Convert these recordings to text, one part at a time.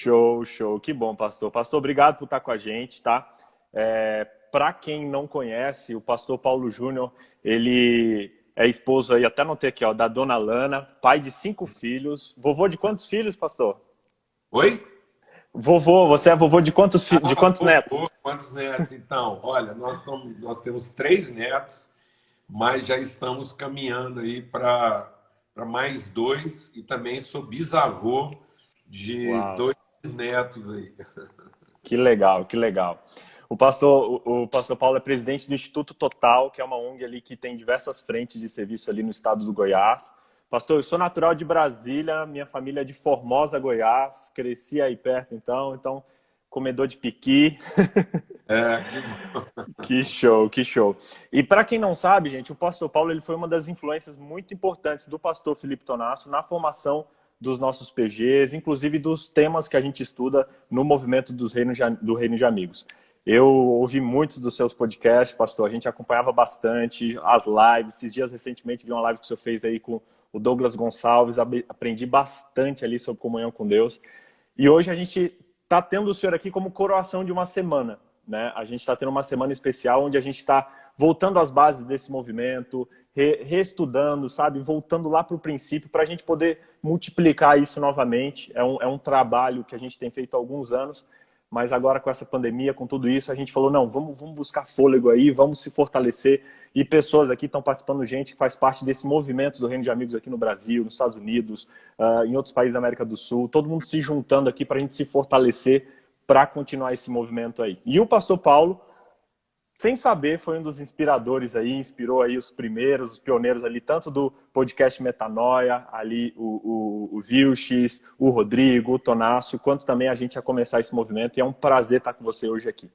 Show, show. Que bom, pastor. Pastor, obrigado por estar com a gente, tá? Para quem não conhece, o pastor Paulo Júnior, ele é esposo aí, até anotei aqui, ó, da dona Lana, pai de 5 filhos. Vovô de quantos filhos, pastor? Oi? Vovô, você é vovô de de Ah, quantos vovô, netos? quantos netos? Então, olha, nós temos 3 netos, mas já estamos caminhando aí para mais dois e também sou bisavô de Uau, 2 netos aí. que legal, que legal. O pastor Paulo é presidente do Instituto Total, que é uma ONG ali que tem diversas frentes de serviço ali no estado do Goiás. Pastor, eu sou natural de Brasília, minha família é de Formosa, Goiás, cresci aí perto então comedor de piqui. Que bom. Que show, que show. E para quem não sabe, gente, o pastor Paulo ele foi uma das influências muito importantes do pastor Felipe Tonasso na formação dos nossos PGs, inclusive dos temas que a gente estuda no movimento do Reino de Amigos. Eu ouvi muitos dos seus podcasts, pastor, a gente acompanhava bastante as lives. Esses dias, recentemente, vi uma live que o senhor fez aí com o Douglas Gonçalves, aprendi bastante ali sobre comunhão com Deus. E hoje a gente está tendo o senhor aqui como coroação de uma semana, né? A gente está tendo uma semana especial onde a gente está voltando às bases desse movimento, reestudando, sabe? Voltando lá para o princípio para a gente poder multiplicar isso novamente. É um trabalho que a gente tem feito há alguns anos, mas agora com essa pandemia, com tudo isso, a gente falou, não, vamos buscar fôlego aí, vamos se fortalecer. E pessoas aqui estão participando, gente que faz parte desse movimento do Reino de Amigos aqui no Brasil, nos Estados Unidos, em outros países da América do Sul, todo mundo se juntando aqui para a gente se fortalecer para continuar esse movimento aí. E o pastor Paulo, sem saber, foi um dos inspiradores aí, inspirou aí os primeiros, os pioneiros ali, tanto do podcast Metanoia, ali o Vilches, o Rodrigo, o Tonácio, quanto também a gente a começar esse movimento. E é um prazer estar com você hoje aqui.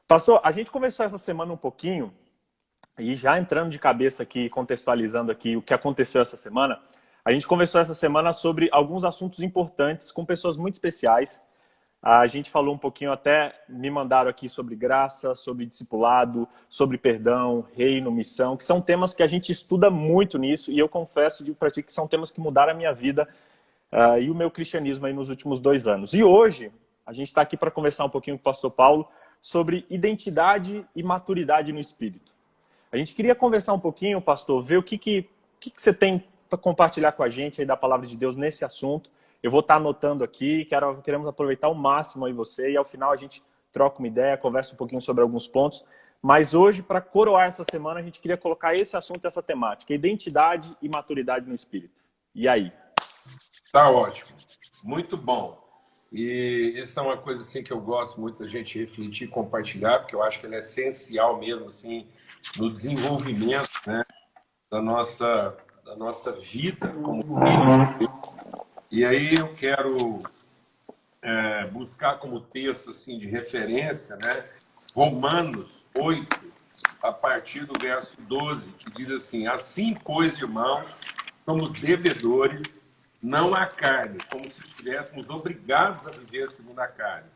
Pastor, a gente começou essa semana um pouquinho, e já entrando de cabeça aqui, contextualizando aqui o que aconteceu essa semana, a gente conversou essa semana sobre alguns assuntos importantes com pessoas muito especiais. A gente falou um pouquinho, até me mandaram aqui sobre graça, sobre discipulado, sobre perdão, reino, missão, que são temas que a gente estuda muito nisso, e eu confesso para ti que são temas que mudaram a minha vida e o meu cristianismo aí nos últimos 2 anos. E hoje, a gente está aqui para conversar um pouquinho com o pastor Paulo sobre identidade e maturidade no espírito. A gente queria conversar um pouquinho, pastor, ver o que você tem para compartilhar com a gente aí da palavra de Deus nesse assunto. Eu vou estar anotando aqui, queremos aproveitar ao máximo aí você, e ao final a gente troca uma ideia, conversa um pouquinho sobre alguns pontos. Mas hoje, para coroar essa semana, a gente queria colocar esse assunto, essa temática, identidade e maturidade no espírito. E aí? Tá ótimo, muito bom. E isso é uma coisa assim que eu gosto muito da gente refletir e compartilhar, porque eu acho que ela é essencial mesmo assim no desenvolvimento, né, da nossa vida como filhos. E aí eu quero buscar como texto assim de referência, né, Romanos 8, a partir do verso 12, que diz assim: assim, pois, irmãos, somos devedores, não à carne, como se estivéssemos obrigados a viver segundo a carne.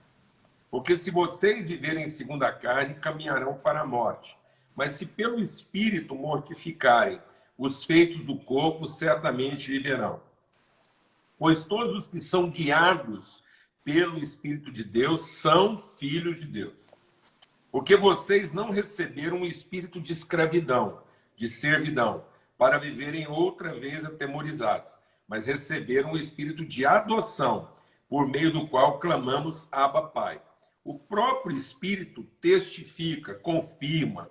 Porque se vocês viverem segundo a carne, caminharão para a morte. Mas se pelo Espírito mortificarem os feitos do corpo, certamente viverão. Pois todos os que são guiados pelo Espírito de Deus são filhos de Deus. Porque vocês não receberam um espírito de escravidão, de servidão, para viverem outra vez atemorizados, mas receberam um espírito de adoção, por meio do qual clamamos Abba, Pai. O próprio Espírito testifica, confirma,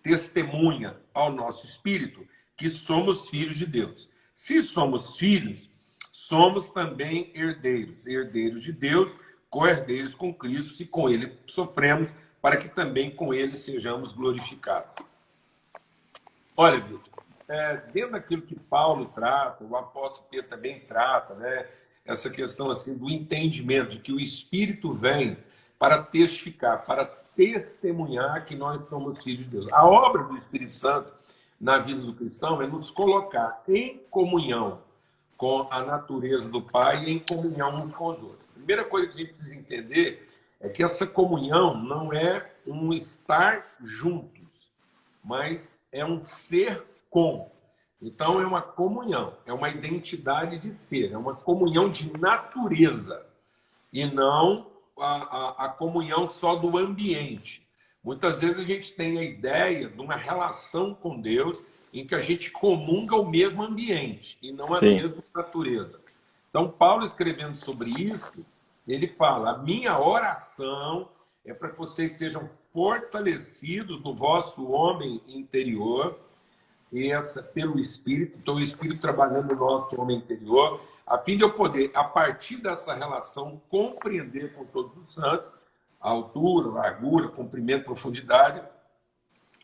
testemunha ao nosso espírito que somos filhos de Deus. Se somos filhos, somos também herdeiros, herdeiros de Deus, co-herdeiros com Cristo, se com ele sofremos, para que também com ele sejamos glorificados. Olha, Vitor, dentro daquilo que Paulo trata, o apóstolo Pedro também trata, né, essa questão assim do entendimento de que o Espírito vem para testificar, para testemunhar que nós somos filhos de Deus. A obra do Espírito Santo na vida do cristão é nos colocar em comunhão com a natureza do Pai e em comunhão uns com os outros. A primeira coisa que a gente precisa entender é que essa comunhão não é um estar juntos, mas é um ser com. Então é uma comunhão, é uma identidade de ser, é uma comunhão de natureza. e não a comunhão só do ambiente. Muitas vezes a gente tem a ideia de uma relação com Deus em que a gente comunga o mesmo ambiente e não a Sim. mesma natureza. Então, Paulo, escrevendo sobre isso, ele fala: a minha oração é para que vocês sejam fortalecidos no vosso homem interior, pelo Espírito, então o Espírito trabalhando no nosso homem interior, a fim de eu poder, a partir dessa relação, compreender com todos os santos a altura, largura, comprimento, profundidade,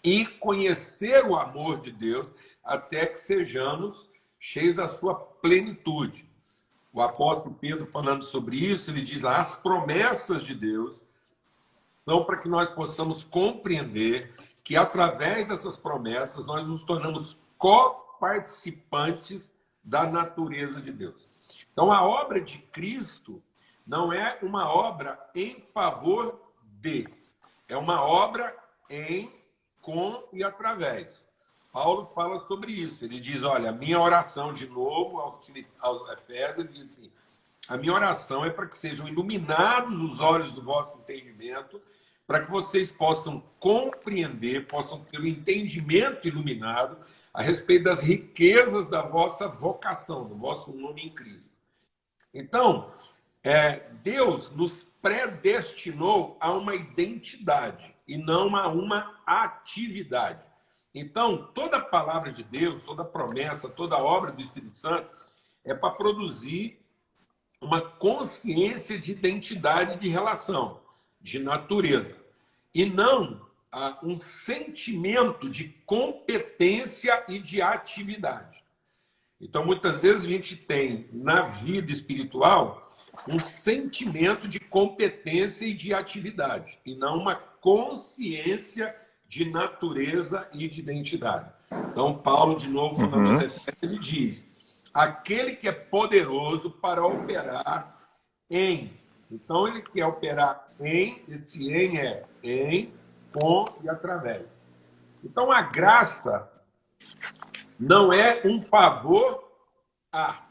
e conhecer o amor de Deus até que sejamos cheios da sua plenitude. O apóstolo Pedro, falando sobre isso, ele diz lá: as promessas de Deus são para que nós possamos compreender que, através dessas promessas, nós nos tornamos coparticipantes da natureza de Deus. Então, a obra de Cristo não é uma obra em favor de, é uma obra em, com e através. Paulo fala sobre isso. Ele diz: olha, a minha oração, de novo, aos Efésios, ele diz assim: a minha oração é para que sejam iluminados os olhos do vosso entendimento, para que vocês possam compreender, possam ter o entendimento iluminado a respeito das riquezas da vossa vocação, do vosso nome em Cristo. Então, Deus nos predestinou a uma identidade e não a uma atividade. Então, toda a palavra de Deus, toda a promessa, toda a obra do Espírito Santo é para produzir uma consciência de identidade, de relação, de natureza, e não um sentimento de competência e de atividade. Então, muitas vezes a gente tem na vida espiritual um sentimento de competência e de atividade, e não uma consciência de natureza e de identidade. Então, Paulo, de novo, falando aos Efésios, ele diz: aquele que é poderoso para operar em. Então, ele quer operar em, esse em é em, com e através. Então, a graça não é um favor a,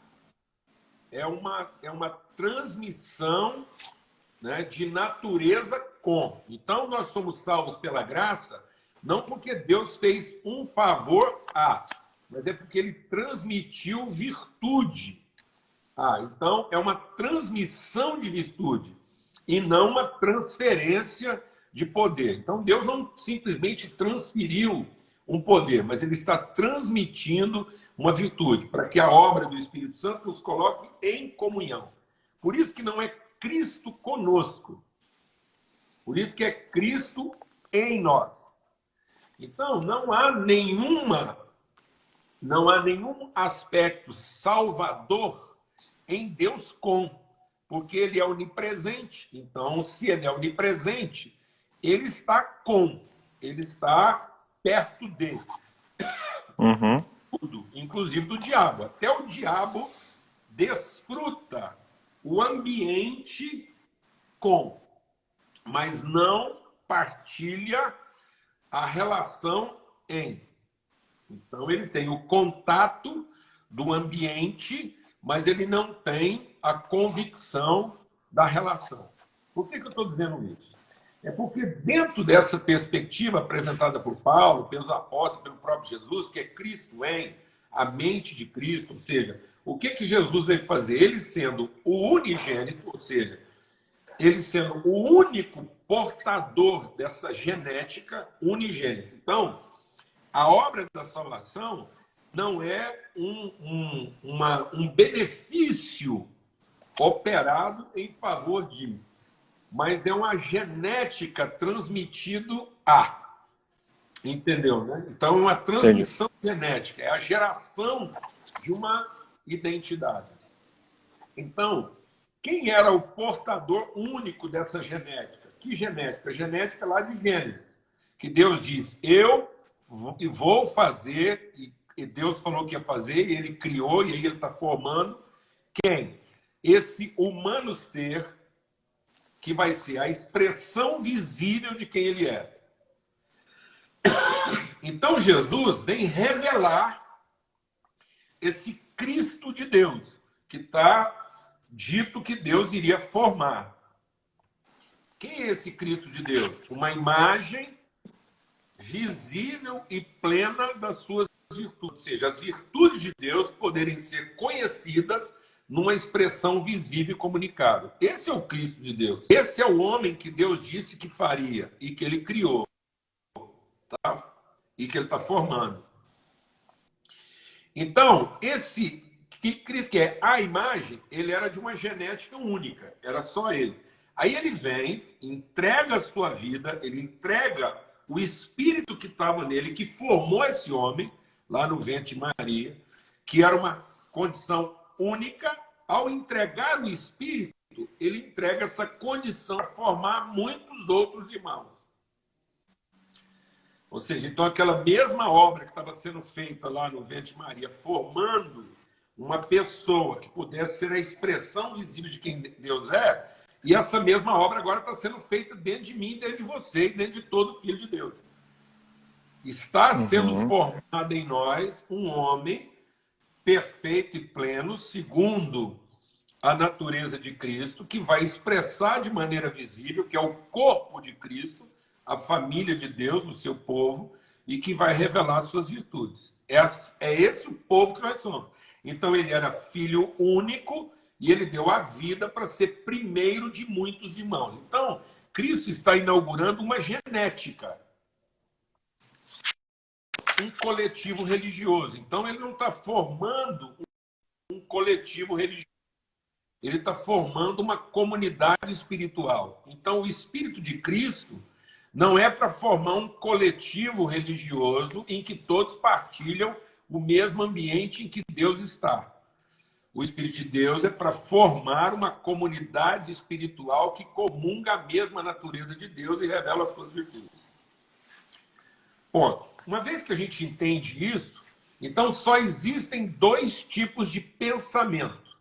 é uma transmissão, né, de natureza com. Então, nós somos salvos pela graça, não porque Deus fez um favor a, mas é porque ele transmitiu virtude. Então, é uma transmissão de virtude e não uma transferência de poder. Então, Deus não simplesmente transferiu um poder, mas ele está transmitindo uma virtude, para que a obra do Espírito Santo nos coloque em comunhão. Por isso que não é Cristo conosco. Por isso que é Cristo em nós. Então, não há nenhum aspecto salvador em Deus porque ele é onipresente. Então, se ele é onipresente, ele está ele está perto dele. Tudo, inclusive do diabo. Até o diabo desfruta o ambiente mas não partilha a relação em. Então, ele tem o contato do ambiente, mas ele não tem a convicção da relação. Por que eu estou dizendo isso? É porque dentro dessa perspectiva apresentada por Paulo, pelos apóstolos, pelo próprio Jesus, que é Cristo em, a mente de Cristo, ou seja, o que Jesus veio fazer? Ele sendo o unigênito, ou seja, ele sendo o único portador dessa genética unigênita. Então, a obra da salvação não é um benefício operado em favor de, mas é uma genética transmitido a. Entendeu, né? Então, é uma transmissão genética, é a geração de uma identidade. Então, quem era o portador único dessa genética? Que genética? Genética lá de Gênesis. Que Deus diz: eu vou fazer, e Deus falou que ia fazer, e ele criou, e aí ele está formando quem? Esse humano ser que vai ser a expressão visível de quem ele é. Então Jesus vem revelar esse Cristo de Deus, que está dito que Deus iria formar. Quem é esse Cristo de Deus? Uma imagem visível e plena das suas virtudes. Ou seja, as virtudes de Deus poderem ser conhecidas numa expressão visível e comunicável. Esse é o Cristo de Deus. Esse é o homem que Deus disse que faria e que ele criou. Tá? E que ele está formando. Então, esse Cristo, que é a imagem, ele era de uma genética única. Era só ele. Aí ele vem, entrega a sua vida, ele entrega o espírito que estava nele, que formou esse homem, lá no ventre de Maria, que era uma condição única. Ao entregar o espírito, ele entrega essa condição para formar muitos outros irmãos. Ou seja, então aquela mesma obra que estava sendo feita lá no ventre de Maria, formando uma pessoa que pudesse ser a expressão visível de quem Deus é, e essa mesma obra agora está sendo feita dentro de mim, dentro de você e dentro de todo filho de Deus. Está sendo formado em nós um homem perfeito e pleno, segundo a natureza de Cristo, que vai expressar de maneira visível, que é o corpo de Cristo, a família de Deus, o seu povo, e que vai revelar suas virtudes. É esse o povo que nós somos. Então ele era filho único e ele deu a vida para ser primeiro de muitos irmãos. Então, Cristo está inaugurando uma genética, um coletivo religioso. Então ele não está formando um coletivo religioso. Ele está formando uma comunidade espiritual. Então, o Espírito de Cristo não é para formar um coletivo religioso em que todos partilham o mesmo ambiente em que Deus está. O Espírito de Deus é para formar uma comunidade espiritual que comunga a mesma natureza de Deus e revela as suas virtudes. Ponto. Uma vez que a gente entende isso, então só existem dois tipos de pensamento.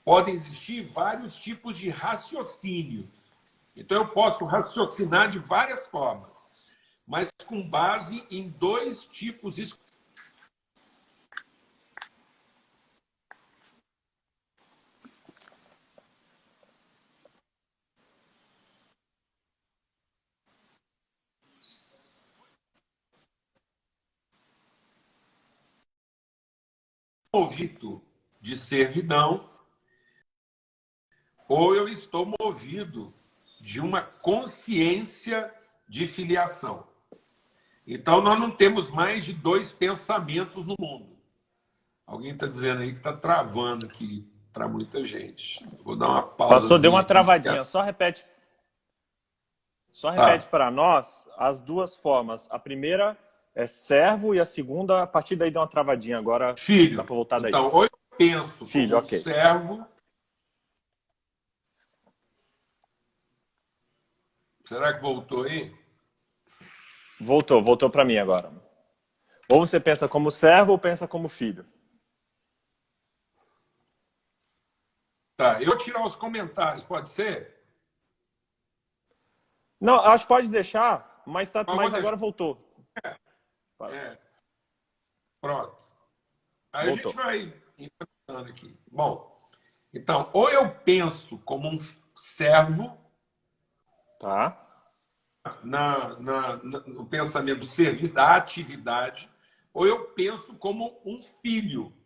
Podem existir vários tipos de raciocínios. Então eu posso raciocinar de várias formas, mas com base em dois tipos movido de servidão, ou eu estou movido de uma consciência de filiação. Então, nós não temos mais de dois pensamentos no mundo. Alguém está dizendo aí que está travando aqui para muita gente. Vou dar uma pausa. Pastor, deu uma travadinha. Só repete para nós as duas formas. A primeira é servo e a segunda, a partir daí deu uma travadinha. Agora, filho. Dá para voltar daí. Então, ou eu penso filho, como okay. servo. Será que voltou aí? Voltou para mim agora. Ou você pensa como servo ou pensa como filho. Tá, eu vou tirar os comentários, pode ser? Não, acho que pode deixar, mas agora voltou. Pronto. Aí voltou. A gente vai enfrentando aqui. Bom, então, ou eu penso como um servo, tá, no pensamento do serviço, da atividade, ou eu penso como um filho,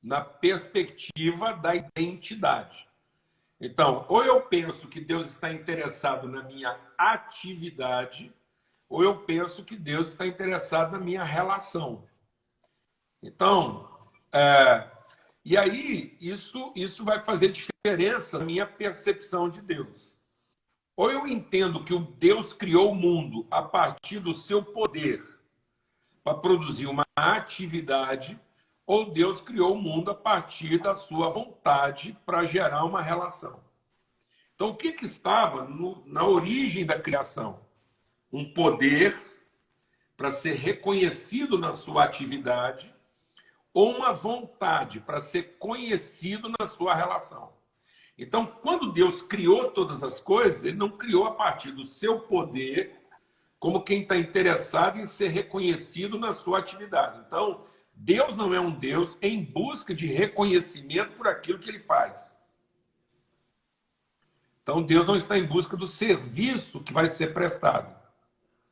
na perspectiva da identidade. Então, ou eu penso que Deus está interessado na minha atividade, ou eu penso que Deus está interessado na minha relação. Então, e aí isso vai fazer diferença na minha percepção de Deus. Ou eu entendo que o Deus criou o mundo a partir do seu poder para produzir uma atividade, ou Deus criou o mundo a partir da sua vontade para gerar uma relação. Então, o que estava na origem da criação? Um poder para ser reconhecido na sua atividade, ou uma vontade para ser conhecido na sua relação. Então, quando Deus criou todas as coisas, ele não criou a partir do seu poder, como quem está interessado em ser reconhecido na sua atividade. Então, Deus não é um Deus em busca de reconhecimento por aquilo que ele faz. Então, Deus não está em busca do serviço que vai ser prestado.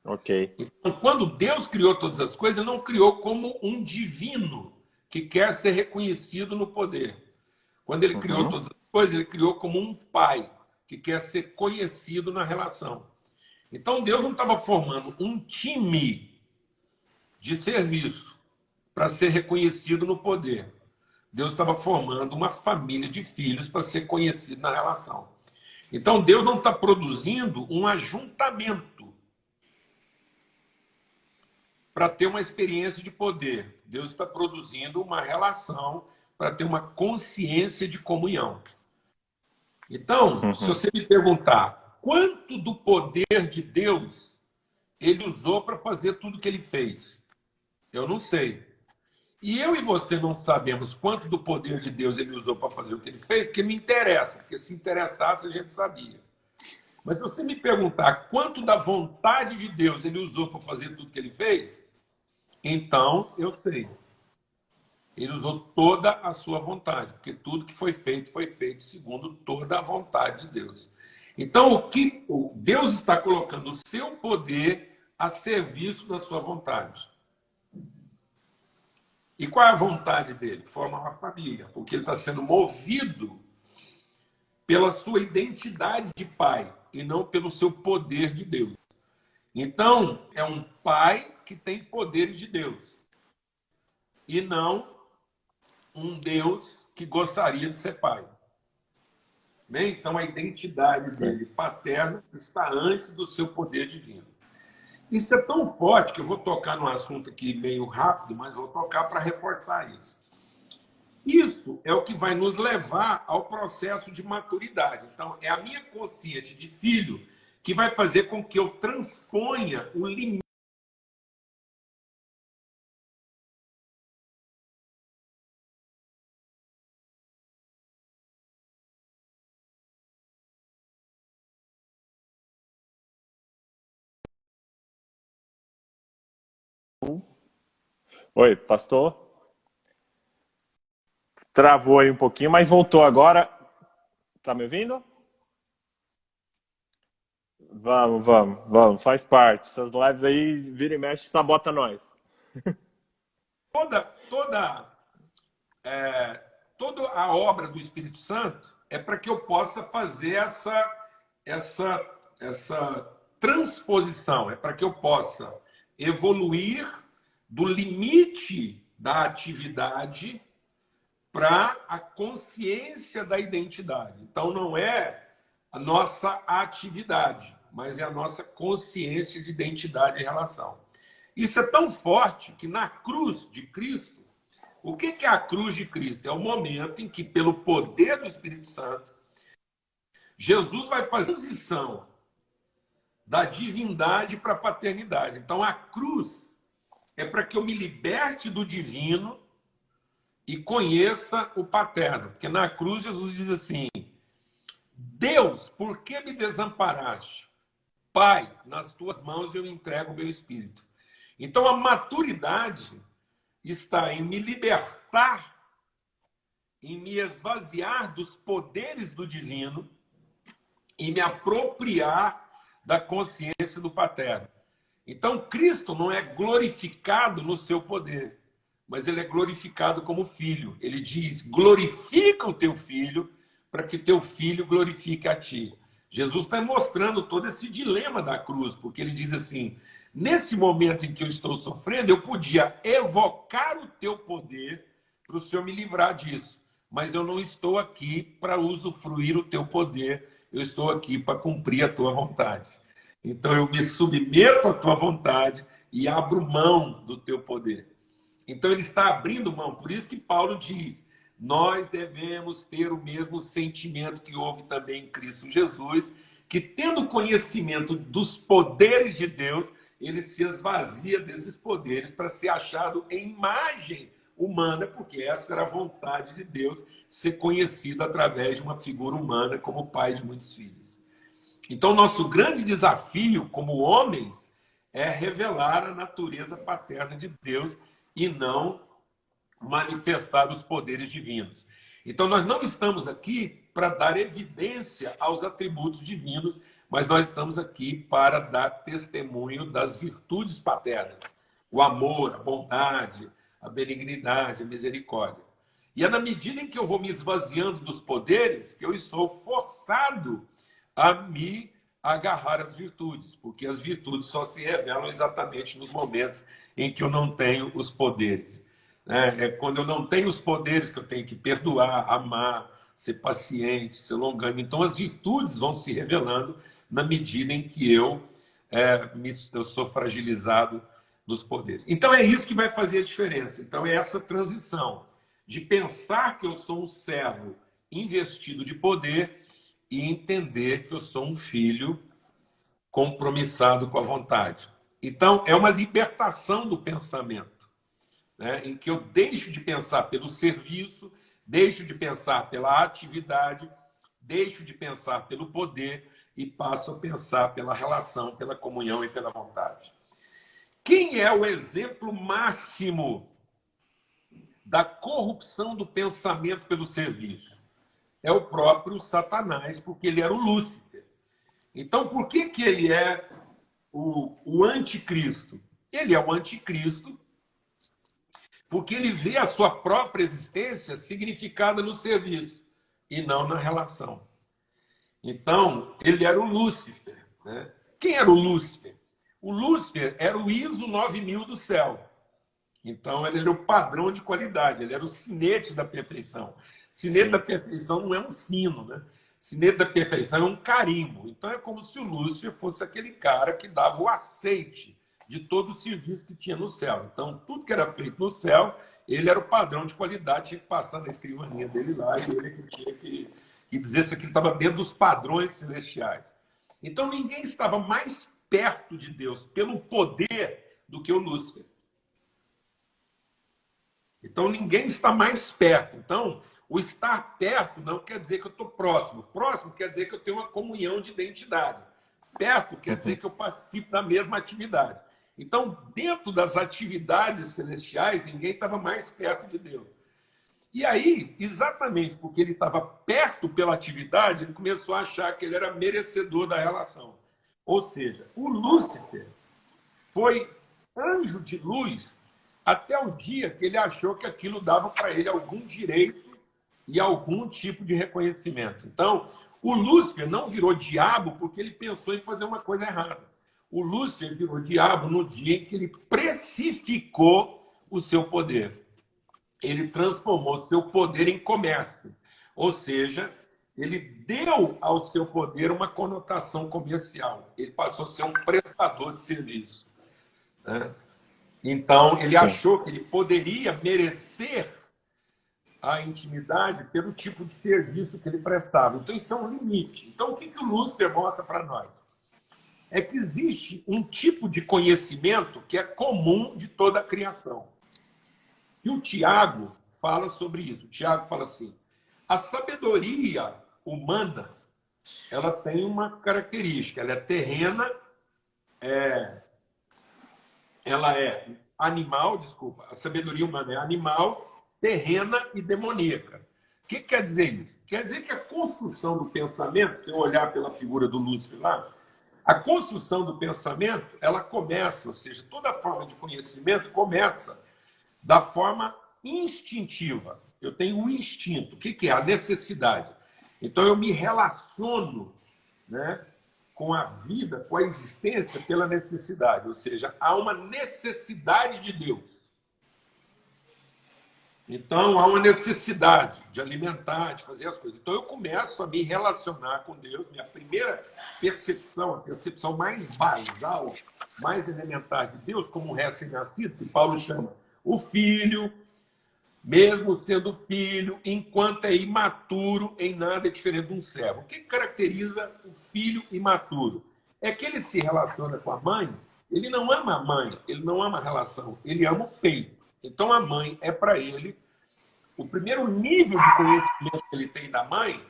Ok. Então, quando Deus criou todas as coisas, ele não criou como um divino que quer ser reconhecido no poder. Quando ele criou todas as coisas, ele criou como um pai que quer ser conhecido na relação. Então, Deus não estava formando um time de serviço para ser reconhecido no poder. Deus estava formando uma família de filhos para ser conhecido na relação. Então, Deus não está produzindo um ajuntamento para ter uma experiência de poder. Deus está produzindo uma relação para ter uma consciência de comunhão. Então, se você me perguntar quanto do poder de Deus ele usou para fazer tudo que ele fez, eu não sei. E eu e você não sabemos quanto do poder de Deus ele usou para fazer o que ele fez, porque me interessa, porque se interessasse a gente sabia. Mas se você me perguntar quanto da vontade de Deus ele usou para fazer tudo que ele fez, então eu sei. Ele usou toda a sua vontade, porque tudo que foi feito segundo toda a vontade de Deus. Então, o que Deus está colocando o seu poder a serviço da sua vontade. E qual é a vontade dele? Formar uma família, porque ele está sendo movido pela sua identidade de pai e não pelo seu poder de Deus. Então, é um pai que tem poderes de Deus e não um Deus que gostaria de ser pai. Bem, então, a identidade dele paterna está antes do seu poder divino. Isso é tão forte que eu vou tocar num assunto aqui meio rápido, mas vou tocar para reforçar isso. Isso é o que vai nos levar ao processo de maturidade. Então, é a minha consciência de filho que vai fazer com que eu transponha o limite. Oi, pastor? Travou aí um pouquinho, mas voltou agora. Tá me ouvindo? Vamos, faz parte. Essas lives aí, vira e mexe, sabota nós. Toda a obra do Espírito Santo é para que eu possa fazer essa transposição, é para que eu possa evoluir do limite da atividade para a consciência da identidade. Então, não é a nossa atividade, mas é a nossa consciência de identidade e relação. Isso é tão forte que na cruz de Cristo, o que é a cruz de Cristo? É o momento em que, pelo poder do Espírito Santo, Jesus vai fazer a transição da divindade para a paternidade. Então, a cruz é para que eu me liberte do divino e conheça o paterno. Porque na cruz Jesus diz assim: Deus, por que me desamparaste? Pai, nas tuas mãos eu entrego o meu espírito. Então, a maturidade está em me libertar, em me esvaziar dos poderes do divino e me apropriar da consciência do paterno. Então, Cristo não é glorificado no seu poder, mas ele é glorificado como filho. Ele diz: glorifica o teu filho para que teu filho glorifique a ti. Jesus está mostrando todo esse dilema da cruz, porque ele diz assim: nesse momento em que eu estou sofrendo, eu podia evocar o teu poder para o Senhor me livrar disso. Mas eu não estou aqui para usufruir o teu poder, eu estou aqui para cumprir a tua vontade. Então eu me submeto à tua vontade e abro mão do teu poder. Então ele está abrindo mão, por isso que Paulo diz: nós devemos ter o mesmo sentimento que houve também em Cristo Jesus, que tendo conhecimento dos poderes de Deus, ele se esvazia desses poderes para ser achado em imagem humana, porque essa era a vontade de Deus, ser conhecido através de uma figura humana como pai de muitos filhos. Então, nosso grande desafio como homens é revelar a natureza paterna de Deus e não manifestar os poderes divinos. Então, nós não estamos aqui para dar evidência aos atributos divinos, mas nós estamos aqui para dar testemunho das virtudes paternas, o amor, a bondade, a benignidade, a misericórdia. E é na medida em que eu vou me esvaziando dos poderes que eu sou forçado a me agarrar às virtudes, porque as virtudes só se revelam exatamente nos momentos em que eu não tenho os poderes. É quando eu não tenho os poderes que eu tenho que perdoar, amar, ser paciente, ser longânimo. Então, as virtudes vão se revelando na medida em que eu sou fragilizado nos poderes. Então, é isso que vai fazer a diferença. Então, é essa transição de pensar que eu sou um servo investido de poder e entender que eu sou um filho compromissado com a vontade. Então, é uma libertação do pensamento, né, em que eu deixo de pensar pelo serviço, deixo de pensar pela atividade, deixo de pensar pelo poder e passo a pensar pela relação, pela comunhão e pela vontade. Quem é o exemplo máximo da corrupção do pensamento pelo serviço? É o próprio Satanás, porque ele era o Lúcifer. Então, por que ele é o anticristo? Ele é o anticristo porque ele vê a sua própria existência significada no serviço e não na relação. Então, ele era o Lúcifer, né? Quem era o Lúcifer? O Lúcifer era o ISO 9000 do céu. Então, ele era o padrão de qualidade, ele era o sinete da perfeição. Sinete da perfeição não é um sino, né? Sinete da perfeição é um carimbo. Então, é como se o Lúcifer fosse aquele cara que dava o aceite de todo o serviço que tinha no céu. Então, tudo que era feito no céu, ele era o padrão de qualidade, tinha que passar na escrivaninha dele lá, e ele que tinha que dizer se aquilo estava dentro dos padrões celestiais. Então, ninguém estava mais perto de Deus pelo poder do que o Lúcifer. Então, ninguém está mais perto. Então, o estar perto não quer dizer que eu estou próximo. Próximo quer dizer que eu tenho uma comunhão de identidade. Perto quer dizer que eu participo da mesma atividade. Então, dentro das atividades celestiais, ninguém estava mais perto de Deus. E aí, exatamente porque ele estava perto pela atividade, ele começou a achar que ele era merecedor da relação. Ou seja, o Lúcifer foi anjo de luz até o dia que ele achou que aquilo dava para ele algum direito e algum tipo de reconhecimento. Então, o Lúcifer não virou diabo porque ele pensou em fazer uma coisa errada. O Lúcifer virou diabo no dia em que ele precificou o seu poder. Ele transformou o seu poder em comércio. Ou seja, ele deu ao seu poder uma conotação comercial. Ele passou a ser um prestador de serviço, né? Então, ele achou que ele poderia merecer a intimidade pelo tipo de serviço que ele prestava. Então, isso é um limite. Então, o que o Lúcifer mostra para nós? É que existe um tipo de conhecimento que é comum de toda a criação. E o Tiago fala sobre isso. O Tiago fala assim: a sabedoria humana, ela tem uma característica, ela é terrena, ela é animal, desculpa, a sabedoria humana é animal, terrena e demoníaca. O que quer dizer isso? Quer dizer que a construção do pensamento, se eu olhar pela figura do Lúcifer lá, a construção do pensamento, ela começa, ou seja, toda forma de conhecimento começa da forma instintiva. Eu tenho um instinto. O que é? A necessidade. Então, eu me relaciono, né, com a vida, com a existência, pela necessidade. Ou seja, há uma necessidade de Deus. Então, há uma necessidade de alimentar, de fazer as coisas. Então, eu começo a me relacionar com Deus. Minha primeira percepção, a percepção mais basal, mais elementar de Deus, como um recém-nascido, que Paulo chama o filho, mesmo sendo filho, enquanto é imaturo, em nada é diferente de um servo. O que caracteriza o filho imaturo? É que ele se relaciona com a mãe, ele não ama a mãe, ele não ama a relação, ele ama o peito. Então, a mãe é para ele, o primeiro nível de conhecimento que ele tem da mãe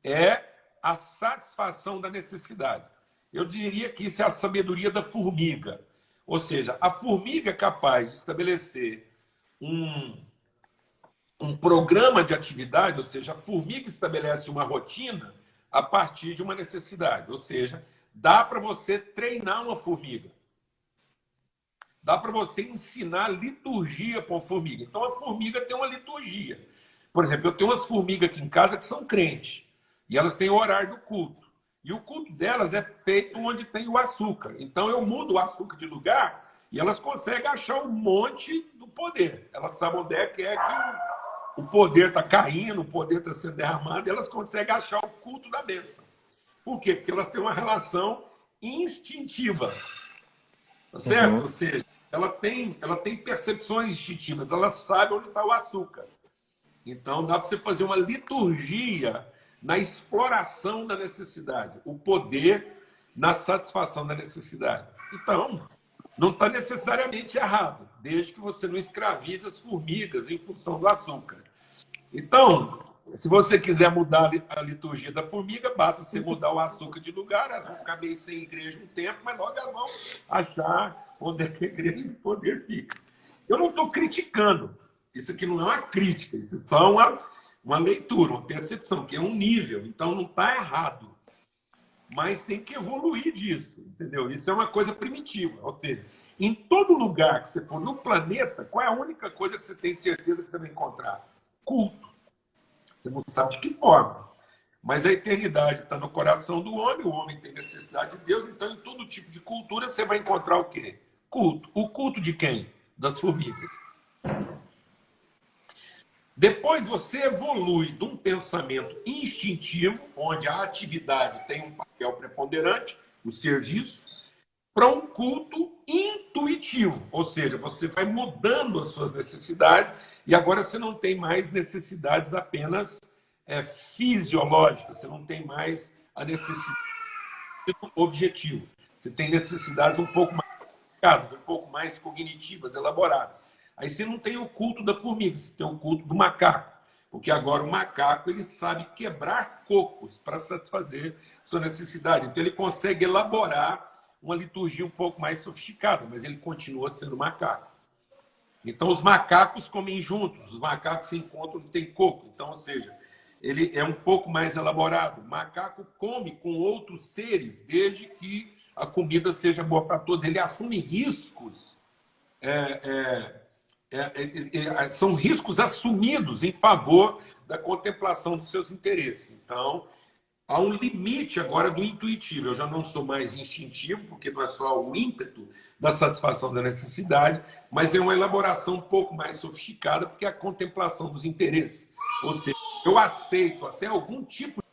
é a satisfação da necessidade. Eu diria que isso é a sabedoria da formiga. Ou seja, a formiga é capaz de estabelecer um programa de atividade, ou seja, a formiga estabelece uma rotina a partir de uma necessidade. Ou seja, dá para você treinar uma formiga. Dá para você ensinar liturgia para uma formiga. Então, a formiga tem uma liturgia. Por exemplo, eu tenho umas formigas aqui em casa que são crentes. E elas têm o horário do culto. E o culto delas é feito onde tem o açúcar. Então, eu mudo o açúcar de lugar e elas conseguem achar um monte do poder. Elas sabem onde é que o poder está caindo, o poder está sendo derramado, e elas conseguem achar o culto da bênção. Por quê? Porque elas têm uma relação instintiva. Tá certo? Ou seja, ela tem percepções instintivas, ela sabe onde está o açúcar. Então, dá para você fazer uma liturgia na exploração da necessidade, o poder na satisfação da necessidade. Então, não está necessariamente errado, desde que você não escravize as formigas em função do açúcar. Então, se você quiser mudar a liturgia da formiga, basta você mudar o açúcar de lugar, elas vão ficar meio sem igreja um tempo, mas logo elas vão achar onde é que a igreja de poder fica. Eu não estou criticando. Isso aqui não é uma crítica, isso é só uma leitura, uma percepção, que é um nível. Então, não está errado. Mas tem que evoluir disso, entendeu? Isso é uma coisa primitiva. Ou seja, em todo lugar que você for no planeta, qual é a única coisa que você tem certeza que você vai encontrar? Culto. Você não sabe de que forma. Mas a eternidade está no coração do homem, o homem tem necessidade de Deus, então em todo tipo de cultura você vai encontrar o quê? Culto. O culto de quem? Das formigas. Depois você evolui de um pensamento instintivo, onde a atividade tem um papel preponderante, o serviço, para um culto intuitivo. Ou seja, você vai mudando as suas necessidades e agora você não tem mais necessidades apenas fisiológicas, você não tem mais a necessidade objetivo. Você tem necessidades um pouco mais complicadas, um pouco mais cognitivas, elaboradas. Aí você não tem o culto da formiga, você tem o culto do macaco. Porque agora o macaco ele sabe quebrar cocos para satisfazer sua necessidade. Então ele consegue elaborar uma liturgia um pouco mais sofisticada, mas ele continua sendo macaco. Então os macacos comem juntos, os macacos se encontram não tem coco. Então, ou seja, ele é um pouco mais elaborado. O macaco come com outros seres, desde que a comida seja boa para todos. Ele assume riscos. São riscos assumidos em favor da contemplação dos seus interesses. Então, há um limite agora do intuitivo. Eu já não sou mais instintivo, porque não é só o ímpeto da satisfação da necessidade, mas é uma elaboração um pouco mais sofisticada, porque é a contemplação dos interesses. Ou seja, eu aceito até algum tipo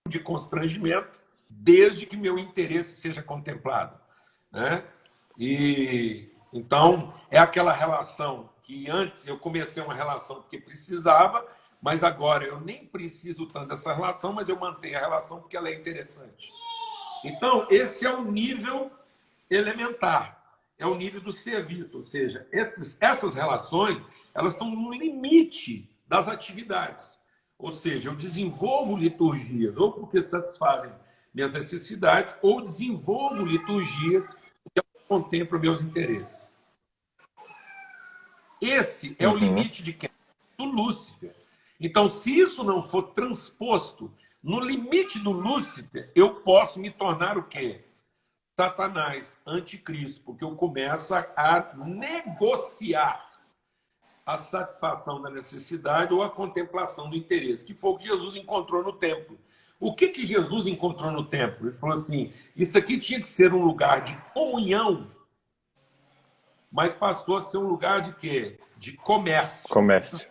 de constrangimento, desde que meu interesse seja contemplado, né? E então é aquela relação que antes eu comecei uma relação porque precisava, mas agora eu nem preciso tanto dessa relação, mas eu mantenho a relação porque ela é interessante. Então, esse é o nível elementar, é o nível do serviço, ou seja, essas relações elas estão no limite das atividades. Ou seja, eu desenvolvo liturgias ou porque satisfazem minhas necessidades, ou desenvolvo liturgias porque contemplam meus interesses. Esse é o limite de quem? Do Lúcifer. Então, se isso não for transposto no limite do Lúcifer, eu posso me tornar o quê? Satanás, anticristo, porque eu começo a negociar a satisfação da necessidade ou a contemplação do interesse, que foi o que Jesus encontrou no templo. O que Jesus encontrou no templo? Ele falou assim, isso aqui tinha que ser um lugar de comunhão, mas passou a ser um lugar de quê? De comércio. Comércio.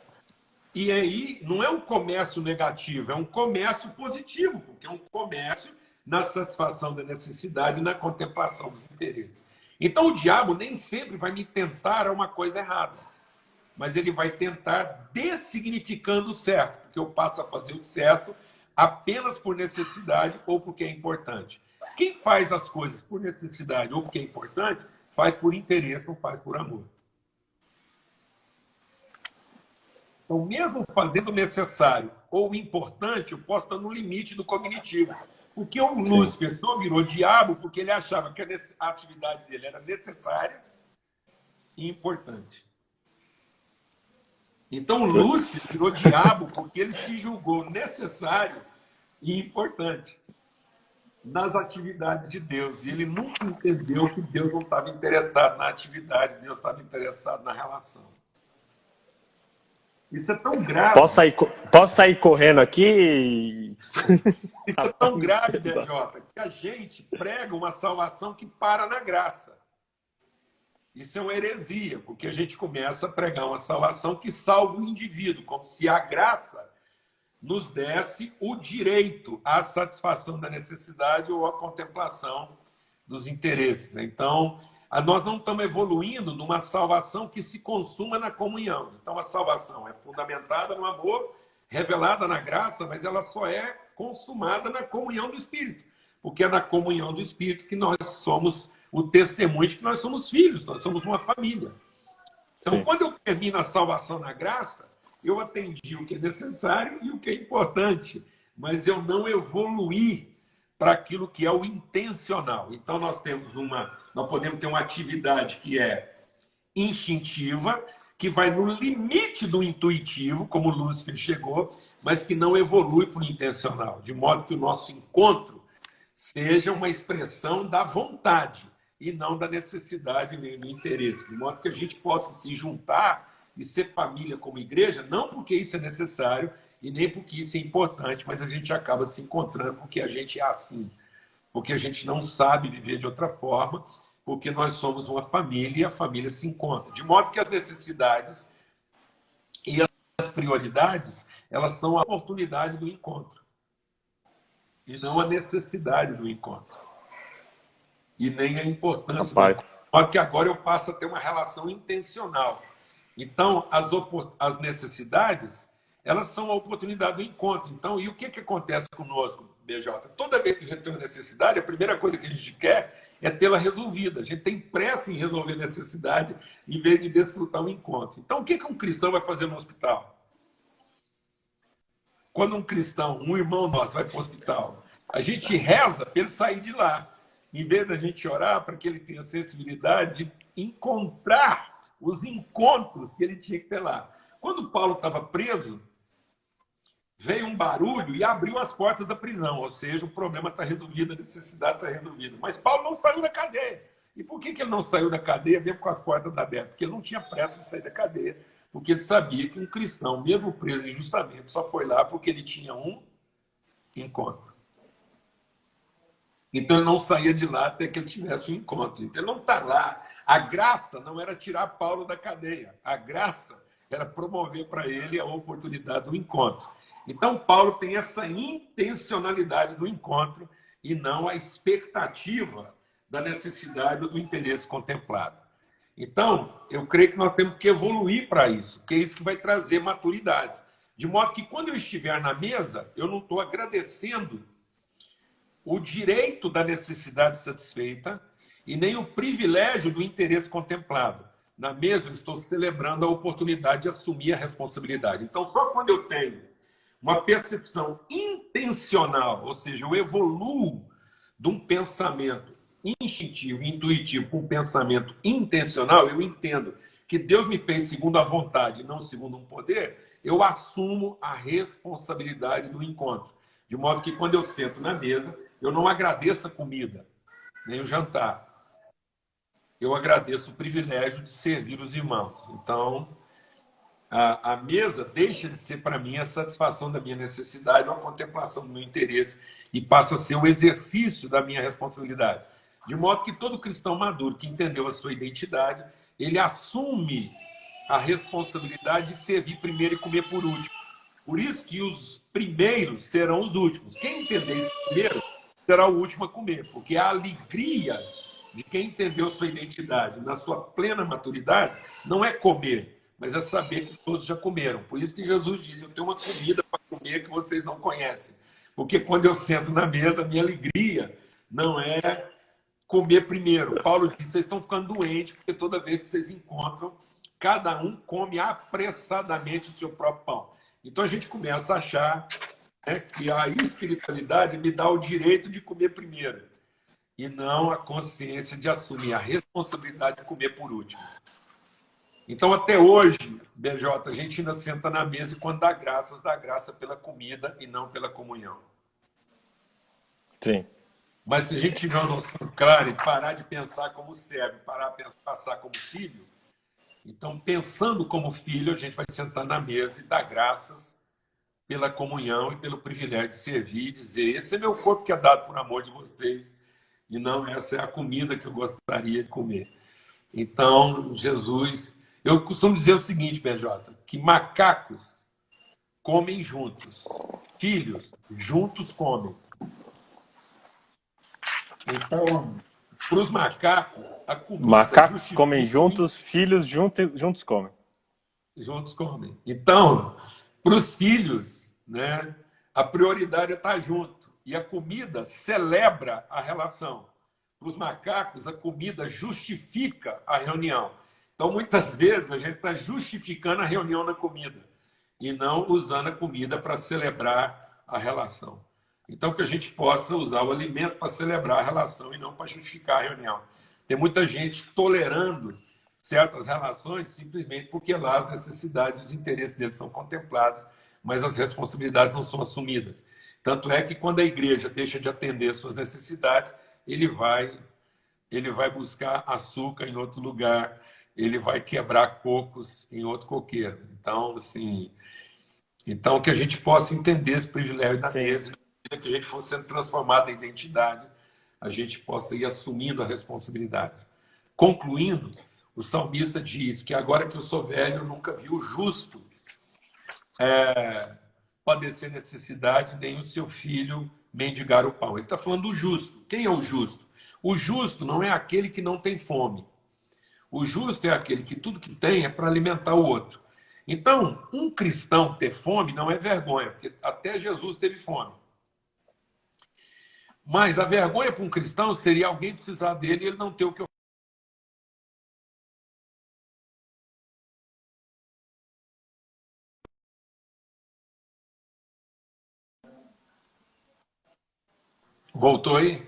E aí não é um comércio negativo, é um comércio positivo, porque é um comércio na satisfação da necessidade e na contemplação dos interesses. Então o diabo nem sempre vai me tentar a uma coisa errada, mas ele vai tentar dessignificando o certo, porque eu passo a fazer o certo apenas por necessidade ou porque é importante. Quem faz as coisas por necessidade ou porque é importante, faz por interesse, não faz por amor. Então, mesmo fazendo o necessário ou o importante, eu posso estar no limite do cognitivo. Porque o Lúcifer só virou diabo porque ele achava que a atividade dele era necessária e importante. Então, Lúcifer virou diabo porque ele se julgou necessário e importante nas atividades de Deus. E ele nunca entendeu que Deus não estava interessado na atividade, Deus estava interessado na relação. Isso é tão grave. Posso sair correndo aqui? Isso é tão grave, BJ, que a gente prega uma salvação que para na graça. Isso é uma heresia, porque a gente começa a pregar uma salvação que salva o indivíduo, como se a graça nos desse o direito à satisfação da necessidade ou à contemplação dos interesses. Então, nós não estamos evoluindo numa salvação que se consuma na comunhão. Então, a salvação é fundamentada no amor, revelada na graça, mas ela só é consumada na comunhão do Espírito, porque é na comunhão do Espírito que nós somos o testemunho de que nós somos filhos, nós somos uma família. Então, sim, quando eu termino a salvação na graça, eu atendi o que é necessário e o que é importante, mas eu não evoluí para aquilo que é o intencional. Então, nós podemos ter uma atividade que é instintiva, que vai no limite do intuitivo, como Lúcifer chegou, mas que não evolui para o intencional, de modo que o nosso encontro seja uma expressão da vontade e não da necessidade nem do interesse, de modo que a gente possa se juntar e ser família como igreja, não porque isso é necessário e nem porque isso é importante, mas a gente acaba se encontrando porque a gente é assim, porque a gente não sabe viver de outra forma, porque nós somos uma família e a família se encontra. De modo que as necessidades e as prioridades, elas são a oportunidade do encontro e não a necessidade do encontro. E nem a importância. Só que agora eu passo a ter uma relação intencional. Então, as necessidades, elas são a oportunidade do encontro. Então, e o que acontece conosco, BJ? Toda vez que a gente tem uma necessidade, a primeira coisa que a gente quer é tê-la resolvida. A gente tem pressa em resolver a necessidade em vez de desfrutar o encontro. Então, o que um cristão vai fazer no hospital? Quando um cristão, um irmão nosso, vai para o hospital, a gente reza para ele sair de lá. Em vez da gente orar para que ele tenha sensibilidade de encontrar os encontros que ele tinha que ter lá. Quando Paulo estava preso, veio um barulho e abriu as portas da prisão. Ou seja, o problema está resolvido, a necessidade está resolvida. Mas Paulo não saiu da cadeia. E por que ele não saiu da cadeia mesmo com as portas abertas? Porque ele não tinha pressa de sair da cadeia. Porque ele sabia que um cristão, mesmo preso injustamente, só foi lá porque ele tinha um encontro. Então, ele não saía de lá até que ele tivesse um encontro. Então, ele não está lá. A graça não era tirar Paulo da cadeia. A graça era promover para ele a oportunidade do encontro. Então, Paulo tem essa intencionalidade do encontro e não a expectativa da necessidade ou do interesse contemplado. Então, eu creio que nós temos que evoluir para isso, porque é isso que vai trazer maturidade. De modo que, quando eu estiver na mesa, eu não estou agradecendo o direito da necessidade satisfeita e nem o privilégio do interesse contemplado. Na mesa, eu estou celebrando a oportunidade de assumir a responsabilidade. Então, só quando eu tenho uma percepção intencional, ou seja, eu evoluo de um pensamento instintivo, intuitivo, para um pensamento intencional, eu entendo que Deus me fez segundo a vontade, não segundo um poder, eu assumo a responsabilidade do encontro. De modo que, quando eu sento na mesa, eu não agradeço a comida, nem o jantar. Eu agradeço o privilégio de servir os irmãos. Então, a mesa deixa de ser, para mim, a satisfação da minha necessidade, ou a contemplação do meu interesse, e passa a ser o exercício da minha responsabilidade. De modo que todo cristão maduro que entendeu a sua identidade, ele assume a responsabilidade de servir primeiro e comer por último. Por isso que os primeiros serão os últimos. Quem entender isso primeiro será o último a comer, porque a alegria de quem entendeu sua identidade na sua plena maturidade não é comer, mas é saber que todos já comeram. Por isso que Jesus diz, eu tenho uma comida para comer que vocês não conhecem. Porque quando eu sento na mesa, a minha alegria não é comer primeiro. Paulo diz, vocês estão ficando doentes, porque toda vez que vocês encontram, cada um come apressadamente o seu próprio pão. Então a gente começa a achar, né, que a espiritualidade me dá o direito de comer primeiro e não a consciência de assumir a responsabilidade de comer por último. Então, até hoje, BJ, a gente ainda senta na mesa e quando dá graça pela comida e não pela comunhão. Sim. Mas se a gente tiver uma noção clara e parar de pensar como servo, parar de pensar como filho, então, pensando como filho, a gente vai sentar na mesa e dar graças pela comunhão e pelo privilégio de servir e dizer: esse é meu corpo que é dado por amor de vocês, e não essa é a comida que eu gostaria de comer. Então, Jesus... Eu costumo dizer o seguinte, BJ, que macacos comem juntos, filhos juntos comem. Então, para os macacos, a comida Macacos comem justifica... juntos, filhos juntos comem. Juntos comem. Então, para os filhos, né, a prioridade é estar junto. E a comida celebra a relação. Para os macacos, a comida justifica a reunião. Então, muitas vezes, a gente está justificando a reunião na comida e não usando a comida para celebrar a relação. Então, que a gente possa usar o alimento para celebrar a relação e não para justificar a reunião. Tem muita gente tolerando certas relações simplesmente porque lá as necessidades e os interesses deles são contemplados, mas as responsabilidades não são assumidas. Tanto é que quando a igreja deixa de atender suas necessidades, ele vai buscar açúcar em outro lugar, ele vai quebrar cocos em outro coqueiro. Então, assim, então que a gente possa entender esse privilégio da mesa, que a gente for sendo transformado em identidade, a gente possa ir assumindo a responsabilidade. Concluindo, o salmista diz que agora que eu sou velho, eu nunca vi o justo padecer necessidade, nem o seu filho mendigar o pão. Ele está falando do justo. Quem é o justo? O justo não é aquele que não tem fome. O justo é aquele que tudo que tem é para alimentar o outro. Então, um cristão ter fome não é vergonha, porque até Jesus teve fome. Mas a vergonha para um cristão seria alguém precisar dele e ele não ter o que oferecer. Voltou aí?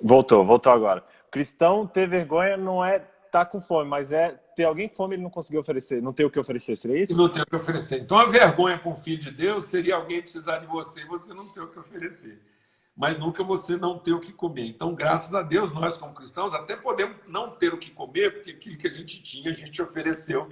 Voltou agora. Cristão ter vergonha não é estar com fome, mas é ter alguém com fome e ele não conseguir oferecer, não ter o que oferecer, seria E isso? não ter o que oferecer. Então, a vergonha para um filho de Deus seria alguém precisar de você e você não ter o que oferecer. Mas nunca você não ter o que comer. Então, graças a Deus, nós como cristãos até podemos não ter o que comer, porque aquilo que a gente ofereceu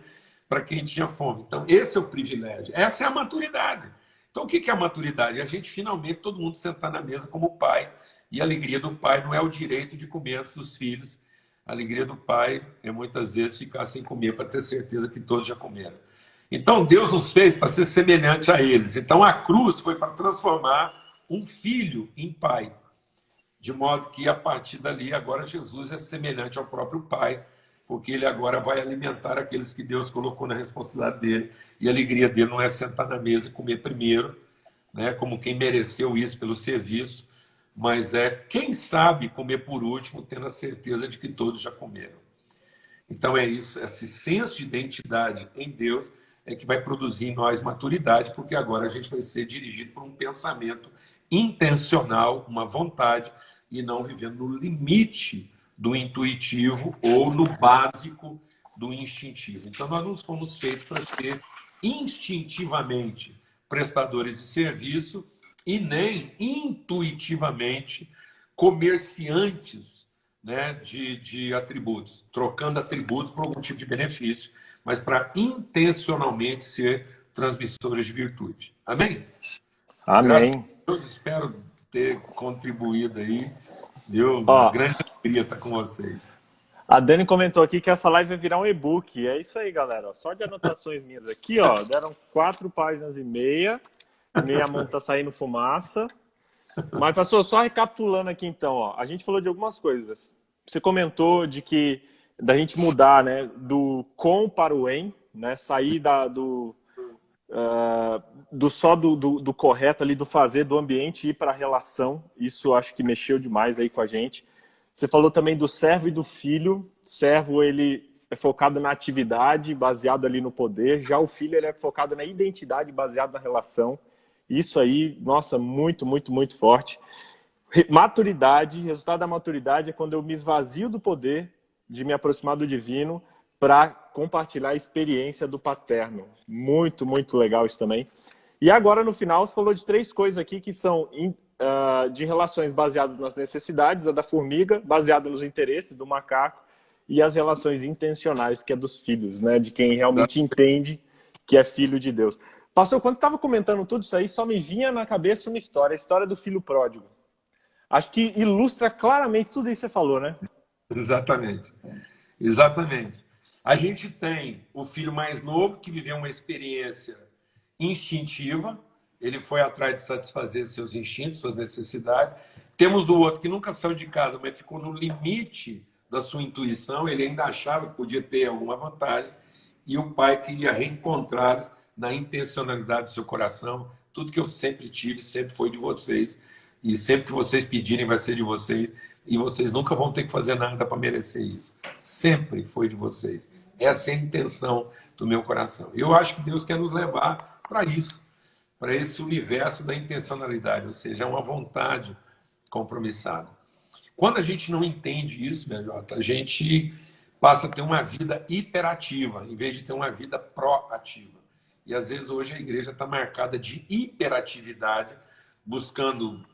para quem tinha fome. Então, esse é o privilégio. Essa é a maturidade. Então, o que é a maturidade? É a gente finalmente, todo mundo sentar na mesa como pai. E a alegria do pai não é o direito de comer antes dos filhos. A alegria do pai é muitas vezes ficar sem comer para ter certeza que todos já comeram. Então, Deus nos fez para ser semelhante a eles. Então, a cruz foi para transformar um filho em pai. De modo que, a partir dali, agora Jesus é semelhante ao próprio pai, porque ele agora vai alimentar aqueles que Deus colocou na responsabilidade dele. E a alegria dele não é sentar na mesa e comer primeiro, né, como quem mereceu isso pelo serviço, mas é, quem sabe, comer por último, tendo a certeza de que todos já comeram. Então é isso, esse senso de identidade em Deus é que vai produzir em nós maturidade, porque agora a gente vai ser dirigido por um pensamento intencional, uma vontade, e não vivendo no limite do intuitivo ou no básico do instintivo. Então nós não fomos feitos para ser instintivamente prestadores de serviço e nem intuitivamente comerciantes, né, de atributos, trocando atributos por algum tipo de benefício, mas para intencionalmente ser transmissores de virtude. Amém? Amém. Graças a Deus, espero ter contribuído aí. Deu uma Ó, grande alegria estar com vocês. a Dani comentou aqui que essa live vai virar um e-book. É isso aí, galera. Ó, só de anotações minhas aqui, ó, deram 4 páginas e meia mão tá saindo fumaça. Mas, pastor, só recapitulando aqui então, ó, a gente falou de algumas coisas. Você comentou de que da gente mudar, né, do com para o em, né, sair do correto ali, do fazer, do ambiente e ir para a relação. Isso acho que mexeu demais aí com a gente. Você falou também do servo e do filho. Servo, ele é focado na atividade, baseado ali no poder. Já o filho, ele é focado na identidade, baseado na relação. Isso aí, nossa, muito, muito, muito forte. Maturidade, resultado da maturidade é quando eu me esvazio do poder de me aproximar do divino para compartilhar a experiência do paterno. Muito, muito legal isso também. E agora, no final, você falou de 3 coisas aqui que são de relações baseadas nas necessidades, a da formiga, baseada nos interesses do macaco, e as relações intencionais, que é dos filhos, né? De quem realmente entende que é filho de Deus. Pastor, quando você estava comentando tudo isso aí, só me vinha na cabeça uma história, a história do filho pródigo. Acho que ilustra claramente tudo isso que você falou, né? Exatamente. Exatamente. A gente tem o filho mais novo que viveu uma experiência instintiva, ele foi atrás de satisfazer seus instintos, suas necessidades. Temos o outro que nunca saiu de casa, mas ficou no limite da sua intuição, ele ainda achava que podia ter alguma vantagem, e o pai queria reencontrá-los na intencionalidade do seu coração. Tudo que eu sempre tive, sempre foi de vocês, e sempre que vocês pedirem vai ser de vocês, e vocês nunca vão ter que fazer nada para merecer isso. Sempre foi de vocês. Essa é a intenção do meu coração. Eu acho que Deus quer nos levar para isso, para esse universo da intencionalidade, ou seja, uma vontade compromissada. Quando a gente não entende isso, BJ, a gente passa a ter uma vida hiperativa, em vez de ter uma vida proativa. E às vezes hoje a igreja está marcada de hiperatividade, buscando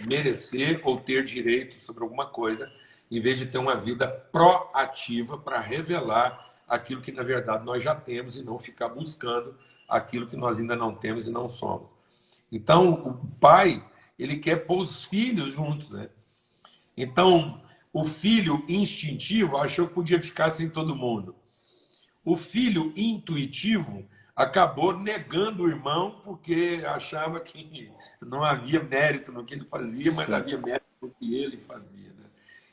merecer ou ter direito sobre alguma coisa, em vez de ter uma vida proativa para revelar aquilo que na verdade nós já temos e não ficar buscando aquilo que nós ainda não temos e não somos. Então, o pai, ele quer pôr os filhos juntos, né? Então, o filho instintivo achou que podia ficar sem todo mundo. O filho intuitivo acabou negando o irmão porque achava que não havia mérito no que ele fazia, mas havia mérito no que ele fazia, né?